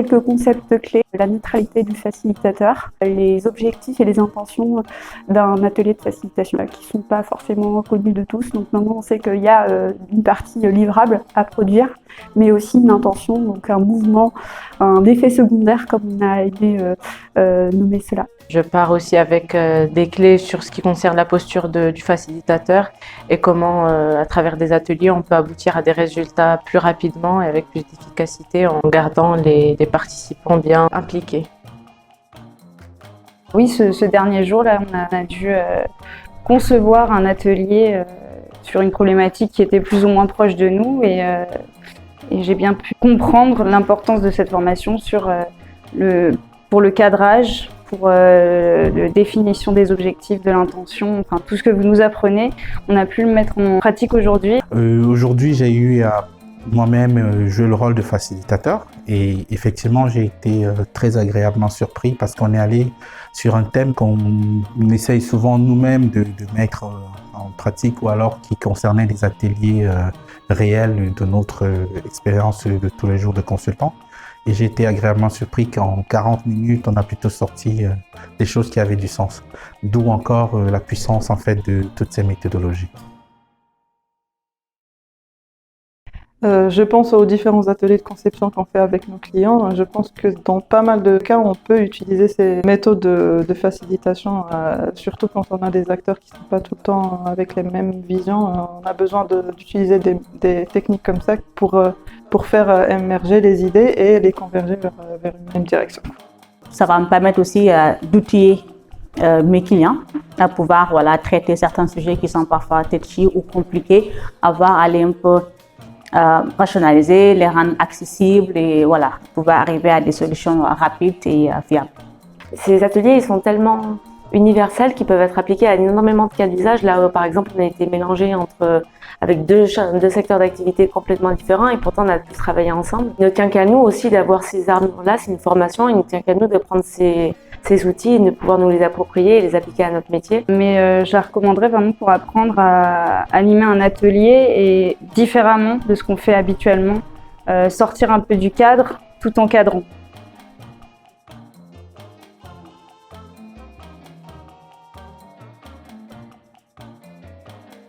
quelques concepts clés, la neutralité du facilitateur, les objectifs et les intentions d'un atelier de facilitation qui ne sont pas forcément connus de tous. Donc maintenant on sait qu'il y a une partie livrable à produire, mais aussi une intention, donc un mouvement, un effet secondaire comme on a aimé nommer cela. Je pars aussi avec des clés sur ce qui concerne la posture du facilitateur et comment, à travers des ateliers, on peut aboutir à des résultats plus rapidement et avec plus d'efficacité en gardant les participants bien impliqués. Oui, ce dernier jour-là, on a dû concevoir un atelier sur une problématique qui était plus ou moins proche de nous et j'ai bien pu comprendre l'importance de cette formation pour le cadrage, pour la définition des objectifs, de l'intention, enfin tout ce que vous nous apprenez, on a pu le mettre en pratique aujourd'hui. Aujourd'hui, j'ai eu à moi-même jouer le rôle de facilitateur et effectivement, j'ai été très agréablement surpris parce qu'on est allé sur un thème qu'on essaye souvent nous-mêmes de mettre en pratique ou alors qui concernait les ateliers réels de notre expérience de tous les jours de consultant. Et j'ai été agréablement surpris qu'en 40 minutes, on a plutôt sorti des choses qui avaient du sens. D'où encore la puissance en fait de toutes ces méthodologies. Je pense aux différents ateliers de conception qu'on fait avec nos clients. Je pense que dans pas mal de cas, on peut utiliser ces méthodes de facilitation, surtout quand on a des acteurs qui ne sont pas tout le temps avec les mêmes visions. On a besoin d'utiliser des techniques comme ça pour faire émerger les idées et les converger vers une même direction. Ça va me permettre aussi d'outiller mes clients à pouvoir traiter certains sujets qui sont parfois touchy ou compliqués, aller un peu rationaliser, les rendre accessibles et pouvoir arriver à des solutions rapides et fiables. Ces ateliers, ils sont tellement universels qu'ils peuvent être appliqués à énormément de cas d'usage. Là, par exemple, on a été mélangés avec deux secteurs d'activité complètement différents et pourtant on a tous travaillé ensemble. Il ne tient qu'à nous aussi d'avoir ces armes-là, c'est une formation, il ne tient qu'à nous de prendre ces outils et de pouvoir nous les approprier et les appliquer à notre métier. Mais je la recommanderais vraiment pour apprendre à animer un atelier et différemment de ce qu'on fait habituellement, sortir un peu du cadre tout en cadrant.